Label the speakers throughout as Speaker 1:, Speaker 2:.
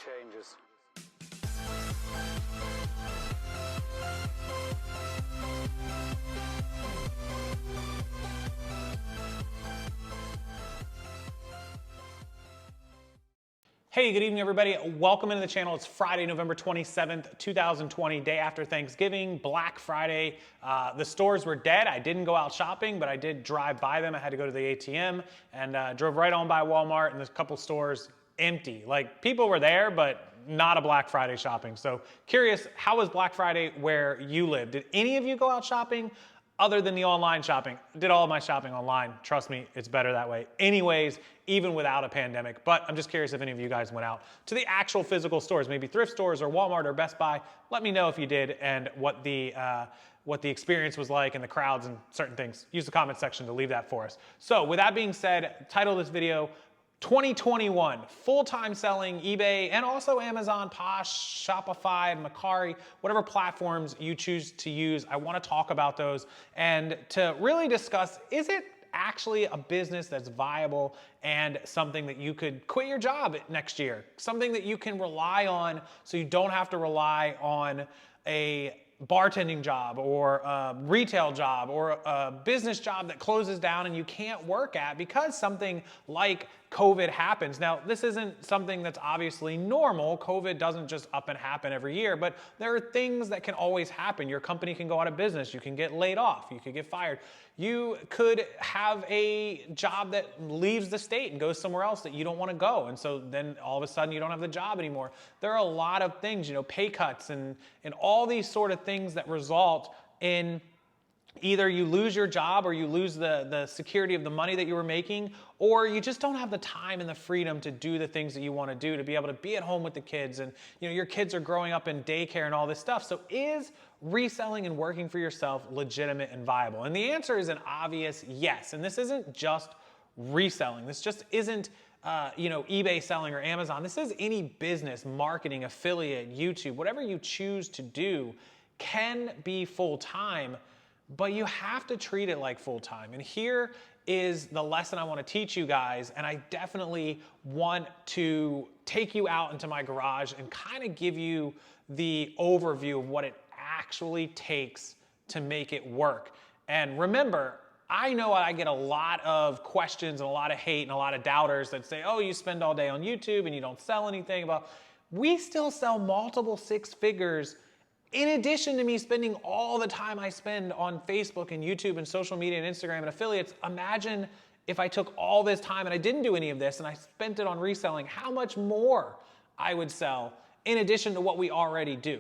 Speaker 1: changes.
Speaker 2: Hey, good evening, everybody. Welcome into the channel. It's Friday, November 27th, 2020, day after Thanksgiving, Black Friday. The stores were dead. I didn't go out shopping, but I did drive by them. I had to go to the ATM and drove right on by Walmart, and there's a couple stores empty. Like, people were there, but not a Black Friday shopping. So curious, how was Black Friday where you live? Did any of you go out shopping? Other than the online shopping, did all of my shopping online. Trust me, it's better that way. Anyways, even without a pandemic. But I'm just curious if any of you guys went out to the actual physical stores, maybe thrift stores or Walmart or Best Buy. Let me know if you did and what the experience was like and the crowds and certain things. Use the comment section to leave that for us. So with that being said, title of this video, 2021, full-time selling, eBay, and also Amazon, Posh, Shopify, Mercari, whatever platforms you choose to use. I want to talk about those and to really discuss, is it actually a business that's viable and something that you could quit your job next year? Something that you can rely on so you don't have to rely on a bartending job or a retail job or a business job that closes down and you can't work at because something like COVID happens. Now, this isn't something that's obviously normal. COVID doesn't just up and happen every year, but there are things that can always happen. Your company can go out of business. You can get laid off. You could get fired. You could have a job that leaves the state and goes somewhere else that you don't want to go. And so then all of a sudden you don't have the job anymore. There are a lot of things, you know, pay cuts and all these sort of things that result in either you lose your job or you lose the security of the money that you were making, or you just don't have the time and the freedom to do the things that you want to do, to be able to be at home with the kids, and you know your kids are growing up in daycare and all this stuff. So is reselling and working for yourself legitimate and viable? And the answer is an obvious yes. And this isn't just reselling. This just isn't eBay selling or Amazon. This is any business, marketing, affiliate, YouTube, whatever you choose to do can be full-time, but you have to treat it like full-time. And here is the lesson I want to teach you guys, and I definitely want to take you out into my garage and kind of give you the overview of what it actually takes to make it work. And remember, I know I get a lot of questions and a lot of hate and a lot of doubters that say, oh, you spend all day on YouTube and you don't sell anything. We still sell multiple six figures in addition to me spending all the time I spend on Facebook and YouTube and social media and Instagram and affiliates. Imagine if I took all this time and I didn't do any of this and I spent it on reselling, how much more I would sell in addition to what we already do.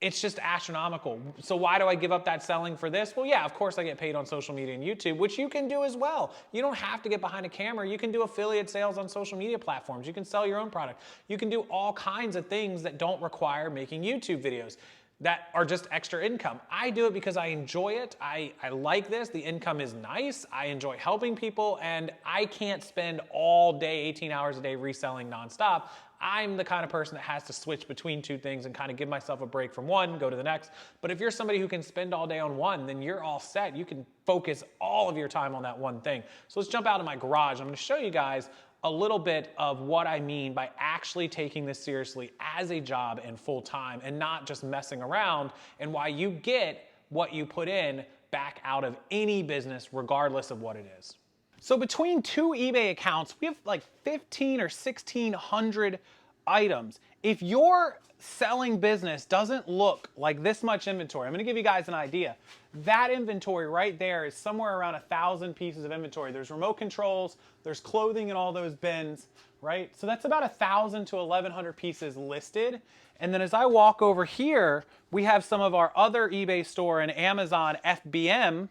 Speaker 2: It's just astronomical. So why do I give up that selling for this? Well, yeah, of course I get paid on social media and YouTube, which you can do as well. You don't have to get behind a camera. You can do affiliate sales on social media platforms. You can sell your own product. You can do all kinds of things that don't require making YouTube videos that are just extra income. I do it because I enjoy it. I like this. The income is nice. I enjoy helping people, and I can't spend all day, 18 hours a day reselling nonstop. I'm the kind of person that has to switch between two things and kind of give myself a break from one, go to the next. But if you're somebody who can spend all day on one, then you're all set. You can focus all of your time on that one thing. So let's jump out of my garage. I'm gonna show you guys a little bit of what I mean by actually taking this seriously as a job and full time and not just messing around, and why you get what you put in back out of any business regardless of what it is. So between two eBay accounts, we have like 15 or 1,600 items. If your selling business doesn't look like this much inventory, I'm gonna give you guys an idea. That inventory right there is somewhere around 1,000 pieces of inventory. There's remote controls, there's clothing in all those bins, right? So that's about 1,000 to 1,100 pieces listed. And then as I walk over here, we have some of our other eBay store and Amazon FBM.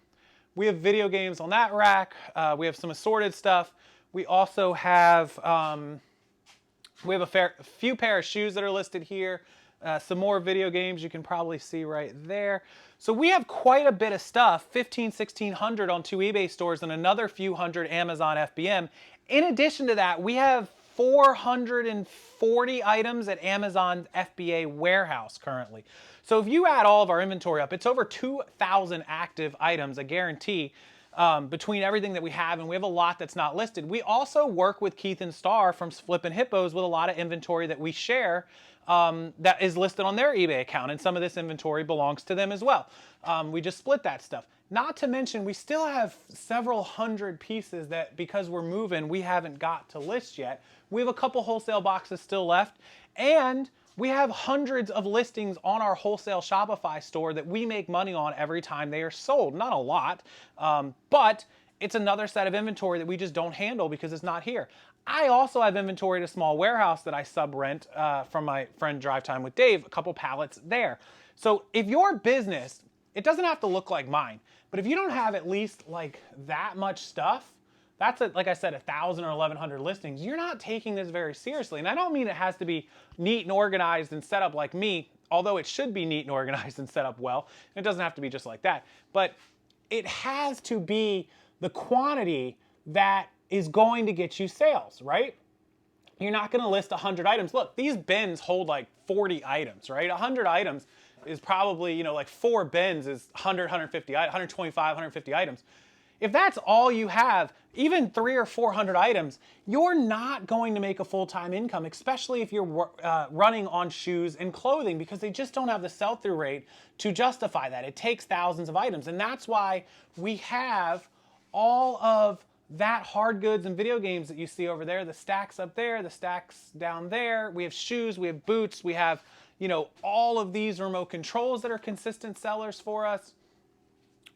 Speaker 2: We have video games on that rack. We have some assorted stuff. We also have a few pair of shoes that are listed here. Some more video games you can probably see right there. So we have quite a bit of stuff, 1,600 on two eBay stores and another few hundred Amazon FBM. In addition to that, we have 440 items at Amazon FBA warehouse currently. So if you add all of our inventory up, it's over 2,000 active items, I guarantee. between everything that we have, and we have a lot that's not listed. We also work with Keith and Star from Flippin' Hippos with a lot of inventory that we share that is listed on their eBay account, and some of this inventory belongs to them as well. We just split that stuff. Not to mention, we still have several hundred pieces that, because we're moving, we haven't got to list yet. We have a couple wholesale boxes still left, and we have hundreds of listings on our wholesale Shopify store that we make money on every time they are sold. Not a lot, but it's another set of inventory that we just don't handle because it's not here. I also have inventory at a small warehouse that I sub-rent from my friend Drive Time with Dave, a couple pallets there. So if your business, it doesn't have to look like mine, but if you don't have at least like that much stuff, that's like I said, 1,000 or 1,100 listings, you're not taking this very seriously. And I don't mean it has to be neat and organized and set up like me, although it should be neat and organized and set up well. It doesn't have to be just like that. But it has to be the quantity that is going to get you sales, right? You're not going to list 100 items. Look, these bins hold like 40 items, right? 100 items is probably, you know, like 4 bins is 100, 150, 125, 150 items. If that's all you have, even 300 or 400 items, you're not going to make a full-time income, especially if you're running on shoes and clothing, because they just don't have the sell-through rate to justify that. It takes thousands of items, and that's why we have all of that hard goods and video games that you see over there, the stacks up there, the stacks down there. We have shoes, we have boots, we have, you know, all of these remote controls that are consistent sellers for us.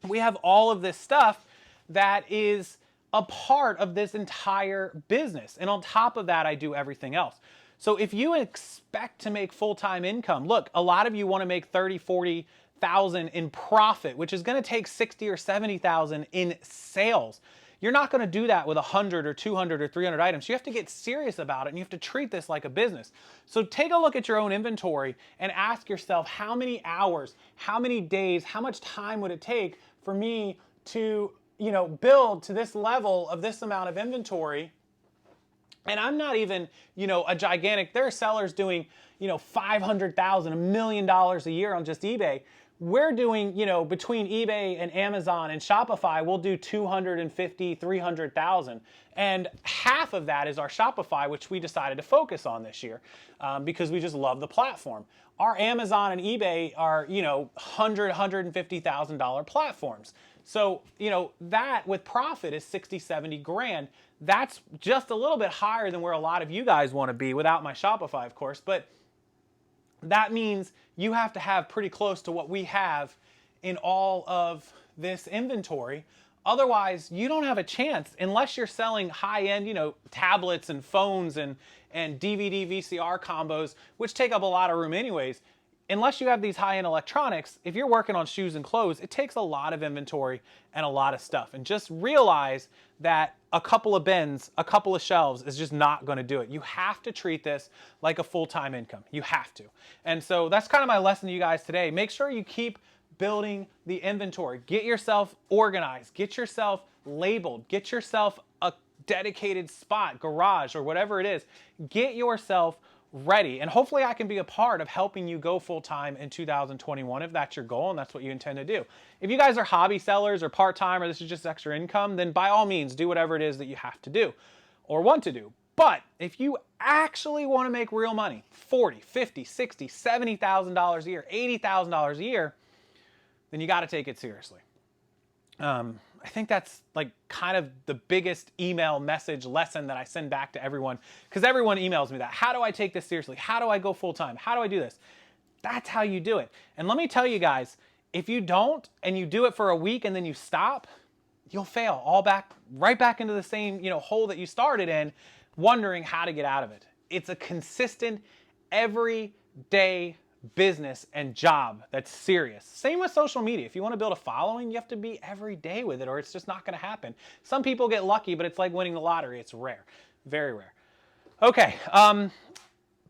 Speaker 2: We have all of this stuff that is a part of this entire business. And on top of that, I do everything else. So if you expect to make full-time income, look, a lot of you want to make 30, 40,000 in profit, which is going to take 60 or 70,000 in sales. You're not going to do that with 100 or 200 or 300 items. You have to get serious about it, and you have to treat this like a business. So take a look at your own inventory and ask yourself, how many hours, how many days, how much time would it take for me to, you know, build to this level of this amount of inventory? And I'm not even, you know, a gigantic, there are sellers doing, you know, $500,000, $1 million a year on just eBay. We're doing, you know, between eBay and Amazon and Shopify, we'll do 250, 300,000. And half of that is our Shopify, which we decided to focus on this year because we just love the platform. Our Amazon and eBay are, you know, $100,000, $150,000 platforms. So, you know, that with profit is 60, 70 grand. That's just a little bit higher than where a lot of you guys want to be without my Shopify, of course. But that means you have to have pretty close to what we have in all of this inventory. Otherwise, you don't have a chance unless you're selling high-end, you know, tablets and phones and DVD, VCR combos, which take up a lot of room anyways. Unless you have these high-end electronics, if you're working on shoes and clothes, it takes a lot of inventory and a lot of stuff. And just realize that a couple of bins, a couple of shelves is just not going to do it. You have to treat this like a full-time income. You have to. And so that's kind of my lesson to you guys today. Make sure you keep building the inventory. Get yourself organized. Get yourself labeled. Get yourself a dedicated spot, garage, or whatever it is. Get yourself ready. And hopefully I can be a part of helping you go full-time in 2021 if that's your goal and that's what you intend to do. If you guys are hobby sellers or part-time or this is just extra income, then by all means do whatever it is that you have to do or want to do. But if you actually want to make real money, $40,000, $50,000, $60,000, $70,000 a year, $80,000 a year, then you got to take it seriously. I think that's like kind of the biggest email message lesson that I send back to everyone, because everyone emails me that. How do I take this seriously? How do I go full time? How do I do this? That's how you do it. And let me tell you guys, if you don't and you do it for a week and then you stop, you'll fail right back into the same, you know, hole that you started in, wondering how to get out of it. It's a consistent, everyday business and job that's serious. Same with social media. If you want to build a following, you have to be every day with it or it's just not going to happen. Some people get lucky, but it's like winning the lottery. It's rare, very rare. Okay,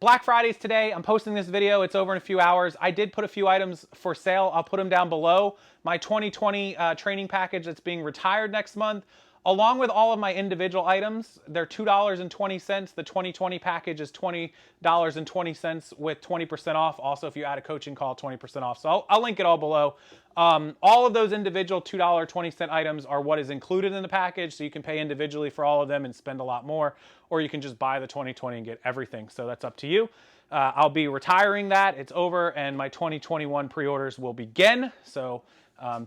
Speaker 2: Black Friday's today. I'm posting this video. It's over in a few hours. I did put a few items for sale. I'll put them down below. My 2020 training package that's being retired next month. Along with all of my individual items, they're $2.20. The 2020 package is $20.20 with 20% off. Also, if you add a coaching call, 20% off. So I'll link it all below. All of those individual $2.20 items are what is included in the package, so you can pay individually for all of them and spend a lot more, or you can just buy the 2020 and get everything. So that's up to you. I'll be retiring that. It's over, and my 2021 pre-orders will begin. So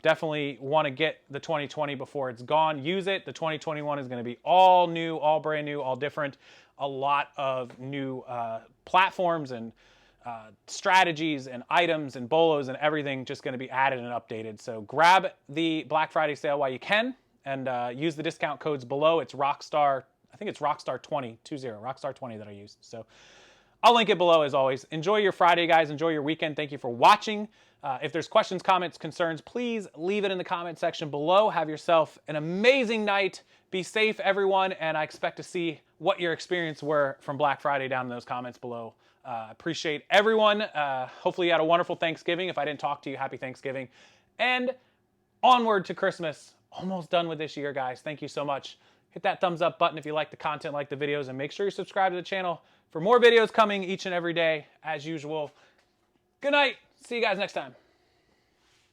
Speaker 2: definitely want to get the 2020 before it's gone. Use it. The 2021 is going to be all new, all brand new, all different. A lot of new platforms and strategies and items and BOLOs and everything just going to be added and updated. So grab the Black Friday sale while you can, and use the discount codes below. It's Rockstar. I think it's Rockstar20, Rockstar20 that I used. So I'll link it below as always. Enjoy your Friday, guys. Enjoy your weekend. Thank you for watching. If there's questions, comments, concerns, please leave it in the comment section below. Have yourself an amazing night. Be safe, everyone, and I expect to see what your experience were from Black Friday down in those comments below. Appreciate everyone. Hopefully you had a wonderful Thanksgiving. If I didn't talk to you, happy Thanksgiving. And onward to Christmas. Almost done with this year, guys. Thank you so much. Hit that thumbs up button if you like the content, like the videos, and make sure you subscribe to the channel for more videos coming each and every day as usual. Good night. See you guys next time.